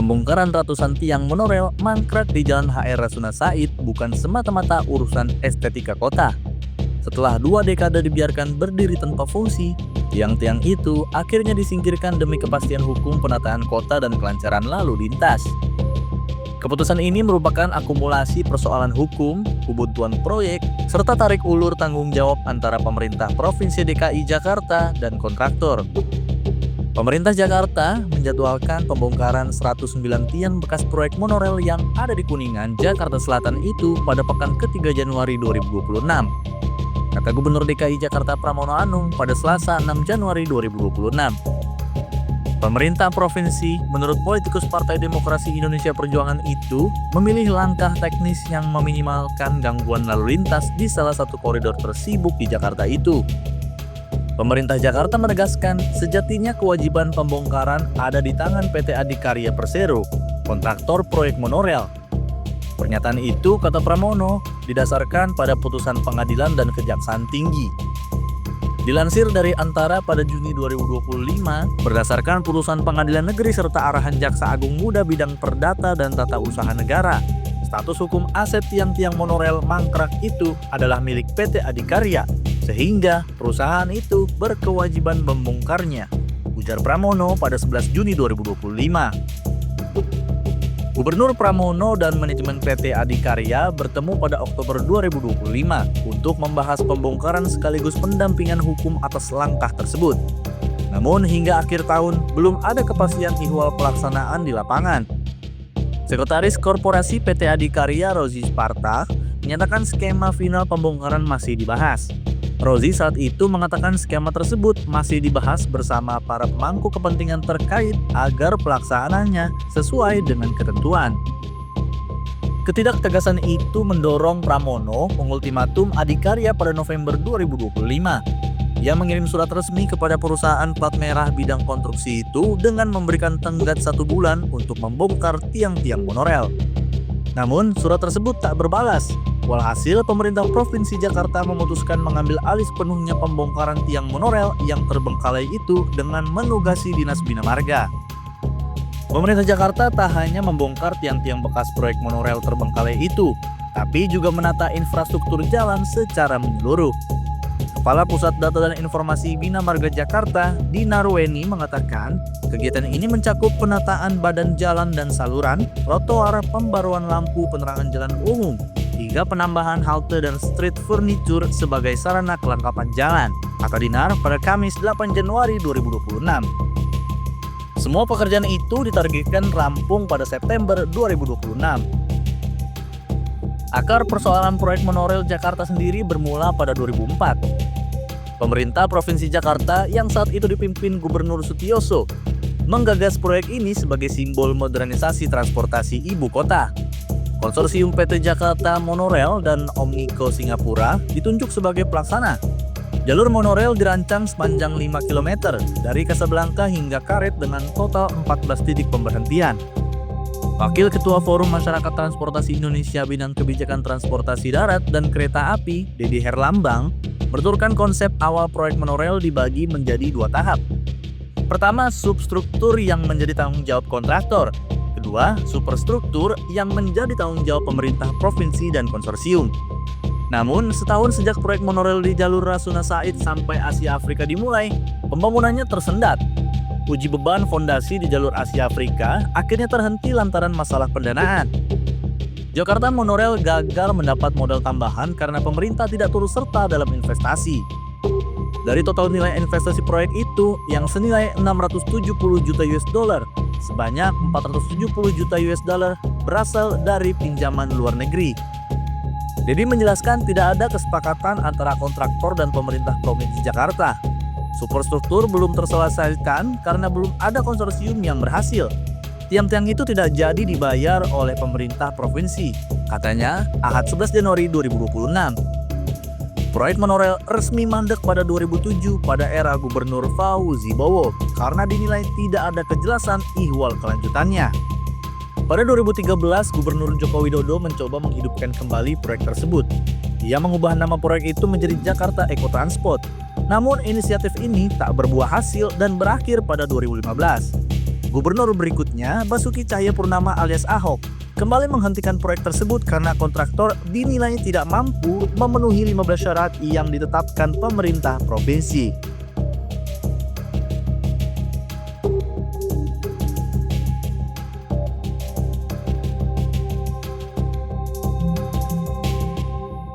Pembongkaran ratusan tiang monorel mangkrak di Jalan HR Rasuna Said bukan semata-mata urusan estetika kota. Setelah 2 dekade dibiarkan berdiri tanpa fungsi, tiang-tiang itu akhirnya disingkirkan demi kepastian hukum penataan kota dan kelancaran lalu lintas. Keputusan ini merupakan akumulasi persoalan hukum, kebutuhan proyek, serta tarik ulur tanggung jawab antara pemerintah Provinsi DKI Jakarta dan kontraktor. Pemerintah Jakarta menjadwalkan pembongkaran 109 tiang bekas proyek monorel yang ada di Kuningan, Jakarta Selatan itu pada pekan ke-3 Januari 2026. Kata Gubernur DKI Jakarta Pramono Anung pada Selasa 6 Januari 2026. Pemerintah provinsi, menurut politikus Partai Demokrasi Indonesia Perjuangan itu, memilih langkah teknis yang meminimalkan gangguan lalu lintas di salah satu koridor tersibuk di Jakarta itu. Pemerintah Jakarta menegaskan sejatinya kewajiban pembongkaran ada di tangan PT Adikarya Persero, kontraktor proyek monorel. Pernyataan itu, kata Pramono, didasarkan pada putusan pengadilan dan kejaksaan tinggi. Dilansir dari Antara pada Juni 2025, berdasarkan putusan pengadilan negeri serta arahan Jaksa Agung Muda bidang Perdata dan Tata Usaha Negara, status hukum aset tiang-tiang monorel mangkrak itu adalah milik PT Adikarya, sehingga perusahaan itu berkewajiban membongkarnya, ujar Pramono pada 11 Juni 2025. Gubernur Pramono dan manajemen PT Adikarya bertemu pada Oktober 2025 untuk membahas pembongkaran sekaligus pendampingan hukum atas langkah tersebut. Namun hingga akhir tahun belum ada kepastian ihwal pelaksanaan di lapangan. Sekretaris Korporasi PT Adikarya Rozi Sparta menyatakan skema final pembongkaran masih dibahas. Rozi saat itu mengatakan skema tersebut masih dibahas bersama para pemangku kepentingan terkait agar pelaksanaannya sesuai dengan ketentuan. Ketidaktegasan itu mendorong Pramono mengultimatum Adikarya pada November 2025. Ia mengirim surat resmi kepada perusahaan plat merah bidang konstruksi itu dengan memberikan tenggat 1 bulan untuk membongkar tiang-tiang monorel. Namun surat tersebut tak berbalas. Walhasil, pemerintah Provinsi Jakarta memutuskan mengambil alih sepenuhnya pembongkaran tiang monorel yang terbengkalai itu dengan menugasi Dinas Bina Marga. Pemerintah Jakarta tak hanya membongkar tiang-tiang bekas proyek monorel terbengkalai itu, tapi juga menata infrastruktur jalan secara menyeluruh. Kepala Pusat Data dan Informasi Bina Marga Jakarta, Dina Ruweni, mengatakan kegiatan ini mencakup penataan badan jalan dan saluran, trotoar, pembaruan lampu penerangan jalan umum, hingga penambahan halte dan street furniture sebagai sarana kelengkapan jalan, kata Dinar pada Kamis 8 Januari 2026. Semua pekerjaan itu ditargetkan rampung pada September 2026. Akar persoalan proyek monorel Jakarta sendiri bermula pada 2004. Pemerintah Provinsi Jakarta yang saat itu dipimpin Gubernur Sutioso menggagas proyek ini sebagai simbol modernisasi transportasi ibu kota. Konsorsium PT Jakarta Monorail dan Omnico Singapura ditunjuk sebagai pelaksana. Jalur monorel dirancang sepanjang 5 km dari Casablanca hingga Karet dengan total 14 titik pemberhentian. Wakil Ketua Forum Masyarakat Transportasi Indonesia Bidang Kebijakan Transportasi Darat dan Kereta Api, Dedi Herlambang, berturkan konsep awal proyek monorel dibagi menjadi 2 tahap. Pertama, substruktur yang menjadi tanggung jawab kontraktor. Kedua, superstruktur yang menjadi tanggung jawab pemerintah provinsi dan konsorsium. Namun, setahun sejak proyek monorel di jalur Rasuna Said sampai Asia Afrika dimulai, pembangunannya tersendat. Uji beban fondasi di jalur Asia Afrika akhirnya terhenti lantaran masalah pendanaan. Jakarta Monorail gagal mendapat modal tambahan karena pemerintah tidak turut serta dalam investasi. Dari total nilai investasi proyek itu yang senilai 670 juta US dollar, sebanyak 470 juta US dollar berasal dari pinjaman luar negeri. Dedi menjelaskan tidak ada kesepakatan antara kontraktor dan pemerintah Provinsi Jakarta. Superstruktur belum terselesaikan karena belum ada konsorsium yang berhasil. Tiang-tiang itu tidak jadi dibayar oleh pemerintah provinsi, katanya Ahad 11 Januari 2026. Proyek monorel resmi mandek pada 2007 pada era Gubernur Fauzi Bowo karena dinilai tidak ada kejelasan ihwal kelanjutannya. Pada 2013, Gubernur Joko Widodo mencoba menghidupkan kembali proyek tersebut. Ia mengubah nama proyek itu menjadi Jakarta Eco Transport. Namun inisiatif ini tak berbuah hasil dan berakhir pada 2015. Gubernur berikutnya Selanjutnya, Basuki Cahayapurnama alias Ahok kembali menghentikan proyek tersebut karena kontraktor dinilai tidak mampu memenuhi 15 syarat yang ditetapkan pemerintah provinsi.